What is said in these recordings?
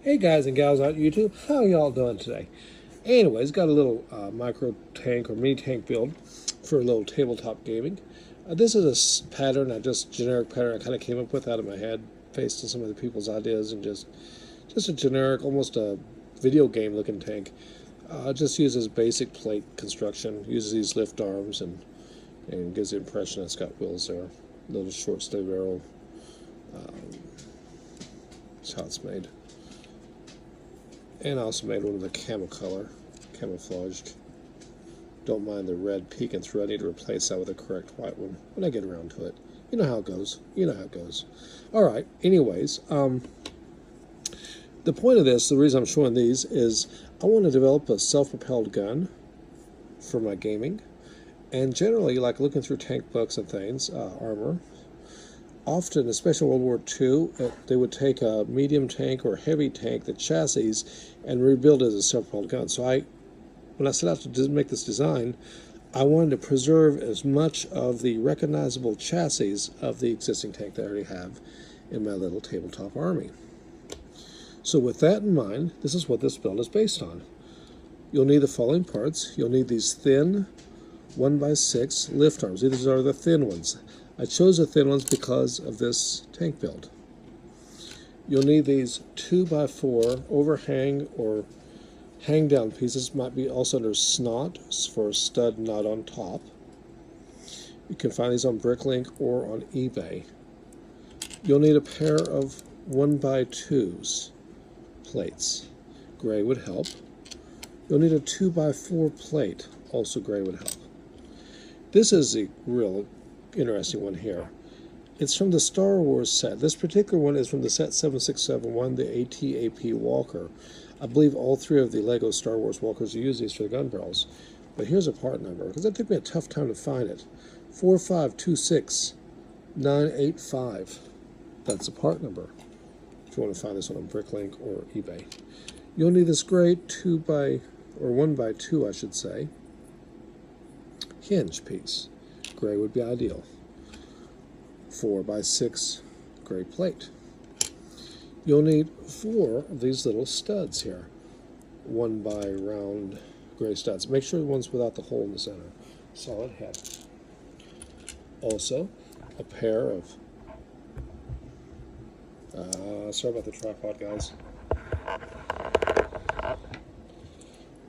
Hey guys and gals out YouTube, how y'all doing today? Anyways, got a little micro tank or mini tank build for a little tabletop gaming. This is a pattern, generic pattern I kind of came up with out of my head, based on some of the people's ideas, and just a generic, almost a video game looking tank. Just uses basic plate construction, uses these lift arms, and gives the impression it's got wheels there. Little short sleeve barrel. That's how it's made. And I also made one with a camel color, camouflaged. Don't mind the red peeking through. I need to replace that with a correct white one when I get around to it. You know how it goes. You know how it goes. Alright, anyways, the point of this, the reason I'm showing these, is I want to develop a self-propelled gun for my gaming. And generally, like looking through tank books and things, armor, often, especially in World War II, they would take a medium tank or heavy tank, the chassis, and rebuild it as a self-propelled gun. So when I set out to make this design, I wanted to preserve as much of the recognizable chassis of the existing tank that I already have in my little tabletop army. So with that in mind, this is what this build is based on. You'll need the following parts. You'll need these thin 1x6 lift arms. These are the thin ones. I chose the thin ones because of this tank build. You'll need these 2x4 overhang or hang down pieces, might be also under snot for a stud nut on top. You can find these on Bricklink or on eBay. You'll need a pair of 1x2s plates. Gray would help. You'll need a 2x4 plate, also gray would help. This is a real interesting one here. It's from the Star Wars set. This particular one is from the set 7671, the AT-AP Walker. I believe all three of the Lego Star Wars Walkers use these for the gun barrels. But here's a part number, because it took me a tough time to find it. 4526985. That's the part number, if you want to find this one on Bricklink or eBay. You'll need this gray 1x2, I should say, hinge piece. Gray would be ideal. 4x6 gray plate. You'll need 4 of these little studs here. 1 by round gray studs. Make sure the one's without the hole in the center. Solid head. Also, a pair of sorry about the tripod, guys. A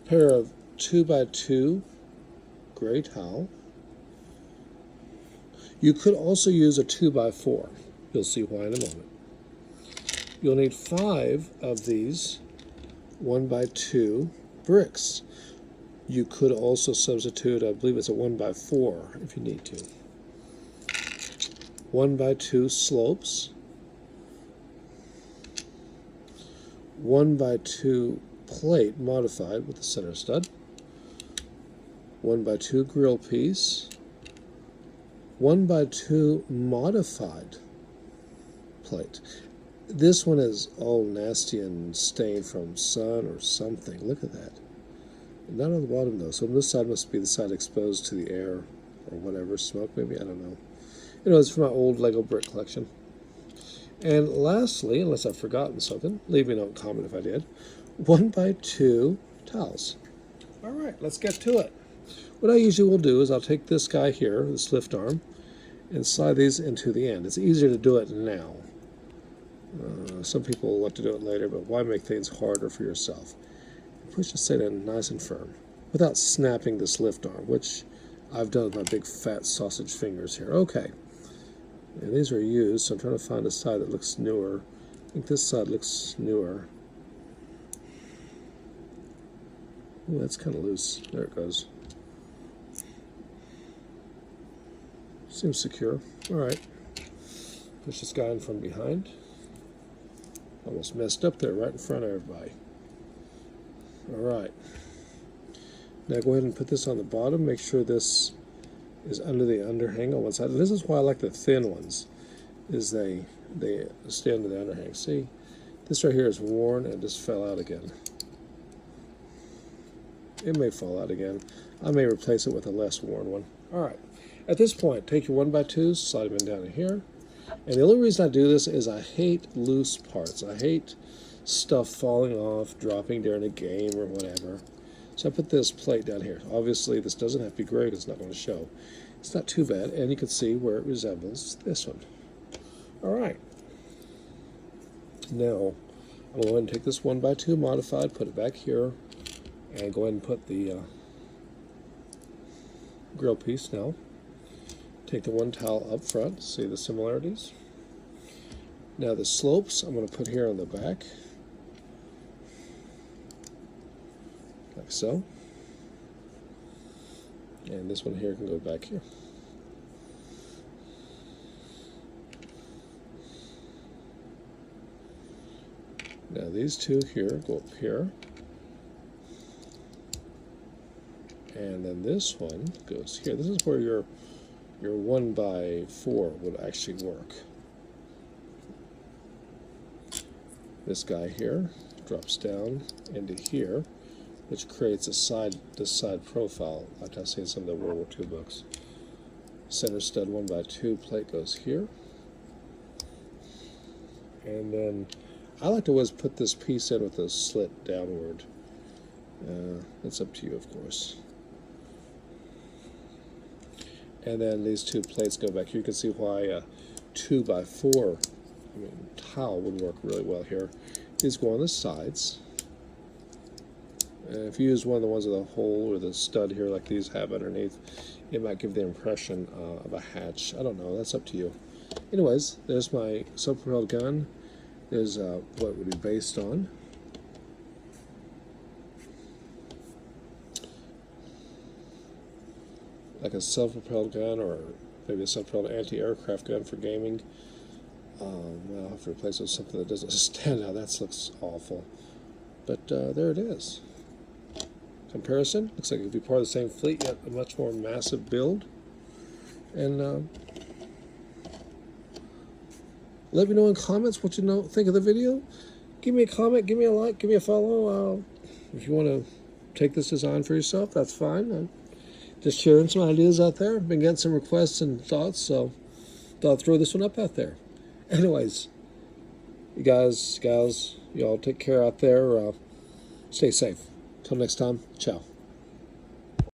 pair of 2x2 gray towel. You could also use a 2x4. You'll see why in a moment. You'll need 5 of these 1x2 bricks. You could also substitute, I believe it's a 1x4 if you need to. 1x2 slopes. 1x2 plate modified with the center stud. 1x2 grill piece. 1x2 modified plate. This one is all nasty and stained from sun or something. Look at that. Not on the bottom though. So this side must be the side exposed to the air or whatever, smoke maybe, I don't know. It's from my old Lego brick collection. And lastly, unless I've forgotten something, leave me a note, comment if I did, 1x2 towels. Alright, let's get to it. What I usually will do is I'll take this guy here, this lift arm, and slide these into the end. It's easier to do it now. Some people like to do it later, but why make things harder for yourself? Push the set in nice and firm without snapping this lift arm, which I've done with my big fat sausage fingers here. Okay. And these are used, so I'm trying to find a side that looks newer. I think this side looks newer. Ooh, that's kind of loose. There it goes. Seems secure. Alright. Push this guy in from behind. Almost messed up there right in front of everybody. Alright. Now go ahead and put this on the bottom. Make sure this is under the underhang on one side. And this is why I like the thin ones, is they stay under the underhang. See? This right here is worn and just fell out again. It may fall out again. I may replace it with a less worn one. Alright. At this point, take your 1x2s, slide them in down in here. And the only reason I do this is I hate loose parts. I hate stuff falling off, dropping during a game or whatever. So I put this plate down here. Obviously this doesn't have to be gray because it's not going to show. It's not too bad, and you can see where it resembles this one. Alright. Now, I'm going to go ahead and take this 1x2 modified, put it back here, and go ahead and put the grill piece now. Take the one towel up front, see the similarities. Now the slopes I'm going to put here on the back, like so. And this one here can go back here. Now these two here go up here. And then this one goes here. This is where your 1x4 would actually work. This guy here drops down into here, which creates this side profile, like I see in some of the World War II books. Center stud 1x2 plate goes here. And then I like to always put this piece in with a slit downward. It's up to you, of course. And then these two plates go back here. You can see why a 2x4 towel would work really well here. These go on the sides. And if you use one of the ones with a hole or the stud here like these have underneath, it might give the impression of a hatch. I don't know, that's up to you. Anyways, there's my self-propelled gun. There's what it would be based on. Like a self-propelled gun, or maybe a self-propelled anti-aircraft gun for gaming. Well, I'll have to replace it with something that doesn't stand out. That looks awful. But there it is. Comparison. Looks like it could be part of the same fleet, yet a much more massive build. And let me know in comments what you think of the video. Give me a comment, give me a like, give me a follow. If you want to take this design for yourself, that's fine. I'm just sharing some ideas out there. I've been getting some requests and thoughts, so thought I'd throw this one up out there. Anyways, you guys, gals, y'all take care out there. Stay safe. Till next time, ciao.